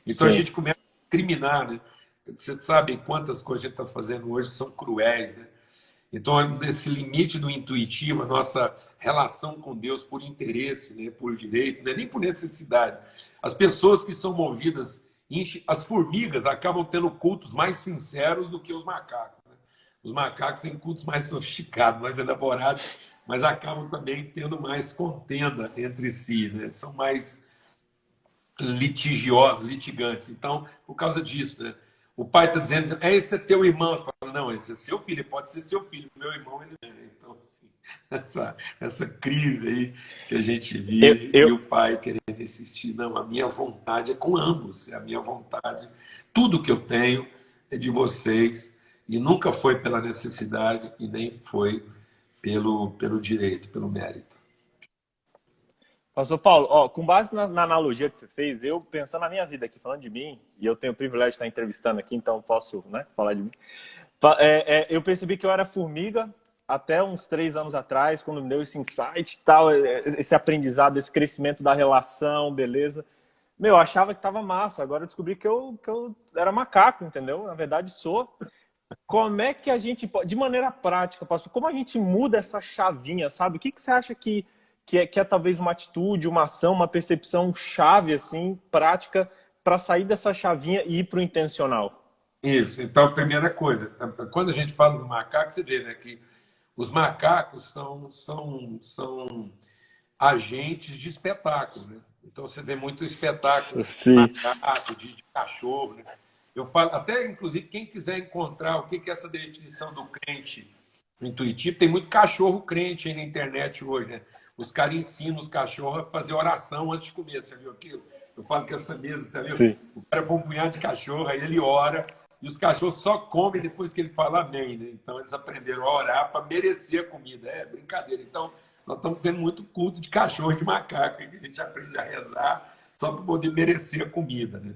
Então a gente começa a discriminar, né? Você sabe quantas coisas a gente está fazendo hoje que são cruéis, né? Então, nesse limite do intuitivo, a nossa relação com Deus por interesse, né, por direito, né, nem por necessidade. As pessoas que são movidas, as formigas acabam tendo cultos mais sinceros do que os macacos, né? Os macacos têm cultos mais sofisticados, mais elaborados, mas acabam também tendo mais contenda entre si, né? São mais litigiosos, litigantes. Então, por causa disso, né? O pai está dizendo, esse é teu irmão. Você fala, não, esse é seu filho, pode ser seu filho. Meu irmão, ele não é. Então, assim, essa crise aí que a gente vive, e o pai querendo insistir, não, a minha vontade é com ambos, é a minha vontade. Tudo que eu tenho é de vocês, e nunca foi pela necessidade, e nem foi pelo direito, pelo mérito. Pastor Paulo, ó, com base na analogia que você fez, eu pensando na minha vida aqui, falando de mim, e eu tenho o privilégio de estar entrevistando aqui, então posso, né, falar de mim. Eu percebi que eu era formiga até uns 3 anos atrás, quando me deu esse insight e tal, esse aprendizado, esse crescimento da relação, beleza. Eu achava que tava massa, agora eu descobri que eu era macaco, entendeu? Na verdade sou. Como é que a gente pode, de maneira prática, pastor, como a gente muda essa chavinha, sabe? O que você acha que é talvez uma atitude, uma ação, uma percepção chave, assim, prática, para sair dessa chavinha e ir para o intencional? Isso. Então, a primeira coisa, quando a gente fala do macaco, você vê, né, que os macacos são agentes de espetáculo, né? Então, você vê muito espetáculo de Sim. macaco, de cachorro, né? Eu falo, até, inclusive, quem quiser encontrar o que é essa definição do crente intuitivo, tem muito cachorro crente aí na internet hoje, né? Os caras ensinam os cachorros a fazer oração antes de comer, você viu aquilo? Eu falo que essa mesa, você viu? Sim. O cara põe um punhado de cachorro, aí ele ora, e os cachorros só comem depois que ele fala amém, né? Então eles aprenderam a orar para merecer a comida. É brincadeira. Então nós estamos tendo muito culto de cachorro e de macaco, que a gente aprende a rezar só para poder merecer a comida, né?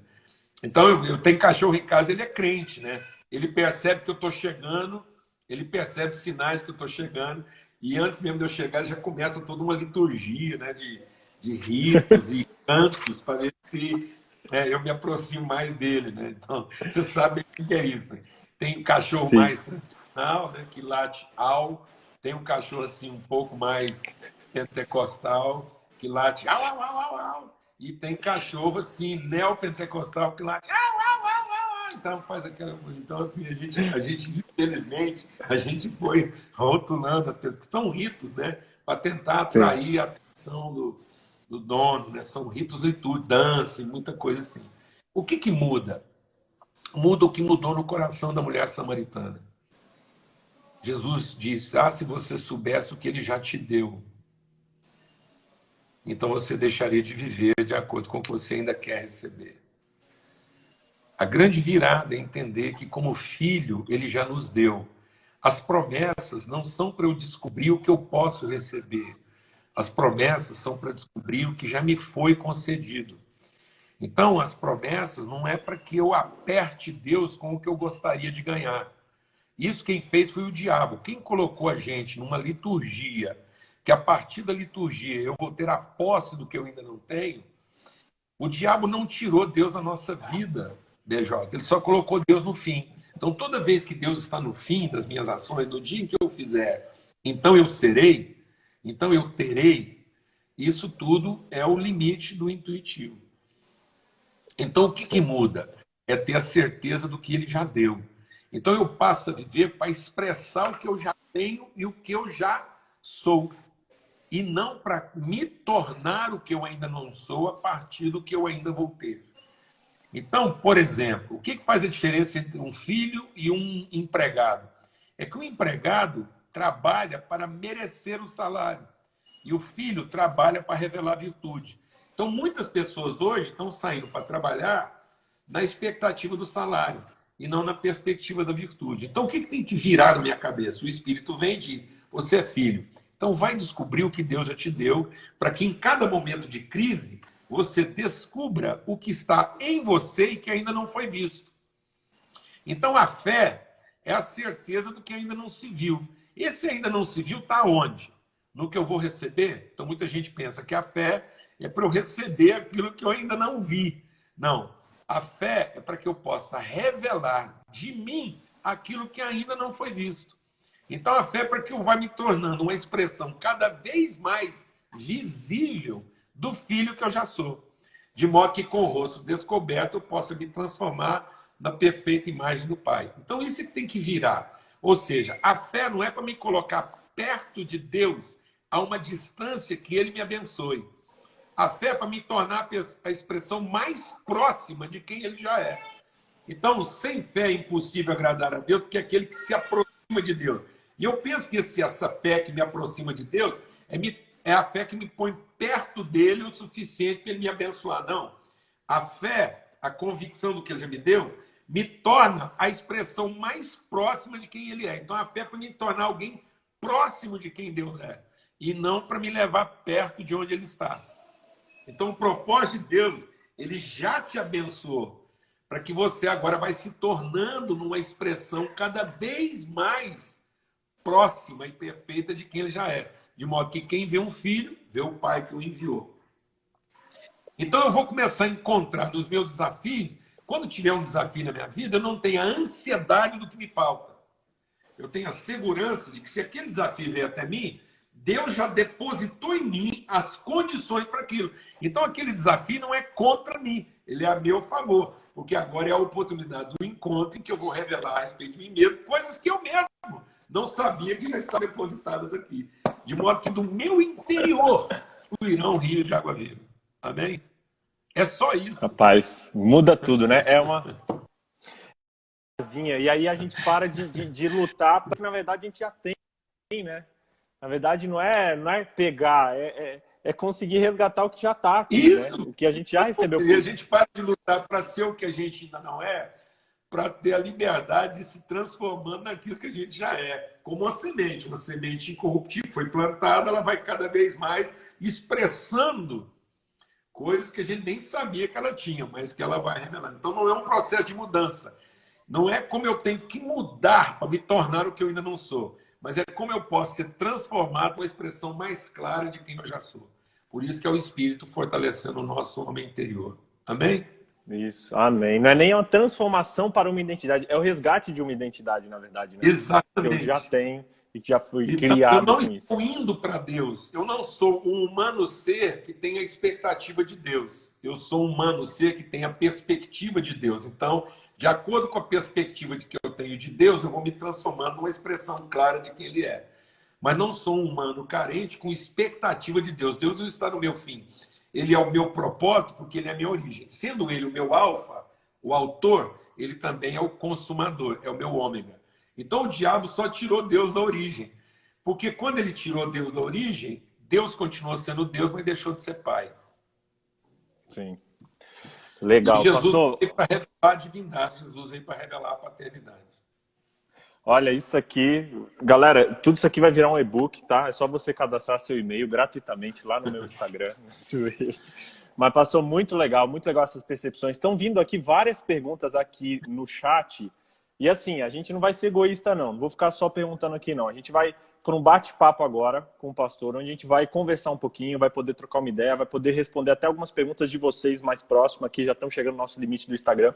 Então eu tenho cachorro em casa, ele é crente, né? Ele percebe que eu estou chegando, ele percebe sinais que eu estou chegando, e antes mesmo de eu chegar, já começa toda uma liturgia, né, de ritos e cantos para ver se eu me aproximo mais dele, né? Então, você sabe o que é isso, né? Tem um cachorro Sim. mais tradicional, né, que late au, tem um cachorro assim um pouco mais pentecostal, que late au, au, au, au, au. E tem cachorro assim neopentecostal que late au, au, au, au, au. Então faz aquela. Então, assim, a gente, infelizmente, a gente foi rotulando as pessoas, que são ritos, né? Para tentar atrair a atenção do dono, né? São ritos e tudo, dança e muita coisa assim. O que muda? muda o que mudou no coração da mulher samaritana. Jesus disse: ah, se você soubesse o que ele já te deu, então você deixaria de viver de acordo com o que você ainda quer receber. A grande virada é entender que, como filho, ele já nos deu. As promessas não são para eu descobrir o que eu posso receber. As promessas são para descobrir o que já me foi concedido. Então, as promessas não é para que eu aperte Deus com o que eu gostaria de ganhar. Isso quem fez foi o diabo. Quem colocou a gente numa liturgia, que a partir da liturgia eu vou ter a posse do que eu ainda não tenho, o diabo não tirou Deus da nossa vida, BJ. Ele só colocou Deus no fim. Então, toda vez que Deus está no fim das minhas ações, no dia em que eu fizer, então eu serei, então eu terei, isso tudo é o limite do intuitivo. Então, o que muda? É ter a certeza do que ele já deu. Então, eu passo a viver para expressar o que eu já tenho e o que eu já sou. E não para me tornar o que eu ainda não sou a partir do que eu ainda vou ter. Então, por exemplo, o que faz a diferença entre um filho e um empregado? É que o empregado trabalha para merecer o salário e o filho trabalha para revelar virtude. Então, muitas pessoas hoje estão saindo para trabalhar na expectativa do salário e não na perspectiva da virtude. Então, o que tem que virar na minha cabeça? O Espírito vem e diz: você é filho. Então, vai descobrir o que Deus já te deu, para que em cada momento de crise você descubra o que está em você e que ainda não foi visto. Então, a fé é a certeza do que ainda não se viu. Esse ainda não se viu está onde? No que eu vou receber? Então, muita gente pensa que a fé é para eu receber aquilo que eu ainda não vi. Não. A fé é para que eu possa revelar de mim aquilo que ainda não foi visto. Então, a fé é para que eu vá me tornando uma expressão cada vez mais visível do filho que eu já sou. De modo que, com o rosto descoberto, eu possa me transformar na perfeita imagem do Pai. Então, isso que tem que virar. Ou seja, a fé não é para me colocar perto de Deus a uma distância que Ele me abençoe. A fé é para me tornar a expressão mais próxima de quem Ele já é. Então, sem fé é impossível agradar a Deus, porque é aquele que se aproxima de Deus. E eu penso que essa fé que me aproxima de Deus é a fé que me põe perto dele o suficiente para ele me abençoar. Não. A fé, a convicção do que ele já me deu, me torna a expressão mais próxima de quem ele é. Então, a fé é para me tornar alguém próximo de quem Deus é. E não para me levar perto de onde ele está. Então, o propósito de Deus, ele já te abençoou, para que você agora vai se tornando numa expressão cada vez mais próxima e perfeita de quem ele já é. De modo que quem vê um filho, vê o pai que o enviou. Então, eu vou começar a encontrar nos meus desafios, quando tiver um desafio na minha vida, eu não tenho a ansiedade do que me falta. Eu tenho a segurança de que se aquele desafio vier até mim, Deus já depositou em mim as condições para aquilo. Então, aquele desafio não é contra mim, ele é a meu favor, porque agora é a oportunidade do encontro em que eu vou revelar a respeito de mim mesmo, coisas que eu mesmo não sabia que já estavam depositadas aqui. De modo que do meu interior fluirão rios de água viva. Amém? É só isso. Rapaz, muda tudo, né? É uma... E aí a gente para de lutar, porque na verdade a gente já tem, né? Na verdade não é pegar, é conseguir resgatar o que já está aqui, isso, né? O que a gente já recebeu. E a gente para de lutar para ser o que a gente ainda não é, para ter a liberdade de se transformando naquilo que a gente já é. Como uma semente incorruptível, foi plantada, ela vai cada vez mais expressando coisas que a gente nem sabia que ela tinha, mas que ela vai revelando. Então não é um processo de mudança. Não é como eu tenho que mudar para me tornar o que eu ainda não sou, mas é como eu posso ser transformado numa expressão mais clara de quem eu já sou. Por isso que é o Espírito fortalecendo o nosso homem interior. Amém? Isso, amém. Não é nem uma transformação para uma identidade, é o resgate de uma identidade, na verdade. Né? Exatamente. Que eu já tenho e que já fui então, criado eu não com isso. estou indo para Deus. Eu não sou um humano ser que tem a expectativa de Deus. Eu sou um humano ser que tem a perspectiva de Deus. Então, de acordo com a perspectiva que eu tenho de Deus, eu vou me transformando numa expressão clara de quem Ele é. Mas não sou um humano carente com expectativa de Deus. Deus não está no meu fim. Ele é o meu propósito porque Ele é a minha origem. Sendo Ele o meu alfa, O autor, ele também é o consumador, é o meu ômega. Então o diabo só tirou Deus da origem. Porque quando ele tirou Deus da origem, Deus continuou sendo Deus, mas deixou de ser pai. Sim. E Legal, Jesus pastor. veio para revelar a divindade, Jesus veio para revelar a paternidade. Olha, isso aqui, galera, tudo isso aqui vai virar um e-book, tá? É só você cadastrar seu e-mail gratuitamente lá no meu Instagram. Mas, pastor, muito legal essas percepções. Estão vindo aqui várias perguntas aqui no chat. E assim, a gente não vai ser egoísta, não. Não vou ficar só perguntando aqui, não. A gente vai por um bate-papo agora com o pastor, onde a gente vai conversar um pouquinho, vai poder trocar uma ideia, vai poder responder até algumas perguntas de vocês mais próximos. Aqui já estamos chegando no nosso limite do Instagram.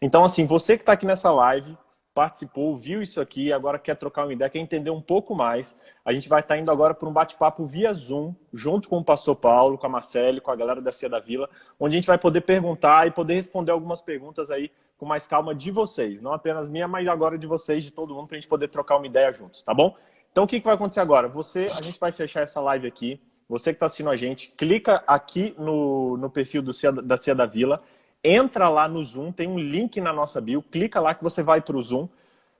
Então, assim, você que está aqui nessa live, participou, viu isso aqui, agora quer trocar uma ideia, quer entender um pouco mais, a gente vai estar indo agora para um bate-papo via Zoom, junto com o pastor Paulo, com a Marcele, com a galera da Cia da Vila, onde a gente vai poder perguntar e poder responder algumas perguntas aí com mais calma de vocês, não apenas minha, mas agora de vocês, de todo mundo, para a gente poder trocar uma ideia juntos, tá bom? Então o que vai acontecer agora? A gente vai fechar essa live aqui, você que está assistindo a gente, clica aqui no perfil da Cia da Vila, entra lá no Zoom, tem um link na nossa bio, clica lá que você vai para o Zoom.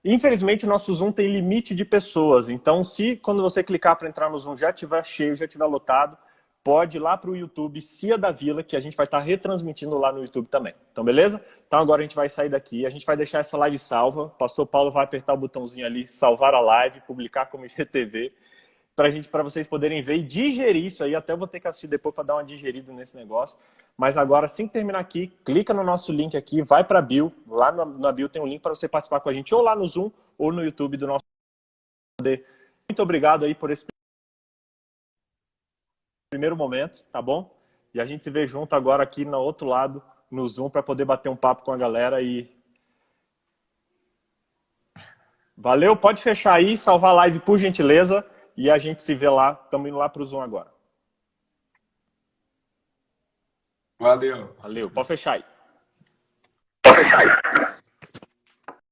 Infelizmente, o nosso Zoom tem limite de pessoas, então se quando você clicar para entrar no Zoom já estiver cheio, já estiver lotado, pode ir lá para o YouTube Cia da Vila, que a gente vai estar retransmitindo lá no YouTube também. Então, beleza? Então agora a gente vai sair daqui, a gente vai deixar essa live salva, o pastor Paulo vai apertar o botãozinho ali, salvar a live, publicar como IGTV, para vocês poderem ver e digerir isso aí. Até vou ter que assistir depois para dar uma digerida nesse negócio. Mas agora, assim que terminar aqui, clica no nosso link aqui, vai para a bio. Lá na bio tem um link para você participar com a gente, ou lá no Zoom, ou no YouTube do nosso. Muito obrigado aí por esse primeiro momento, tá bom? E a gente se vê junto agora aqui no outro lado, no Zoom, para poder bater um papo com a galera e... Valeu, pode fechar aí, salvar a live por gentileza. E a gente se vê lá, estamos indo lá para o Zoom agora. Valeu. Valeu, pode fechar aí. Pode fechar aí.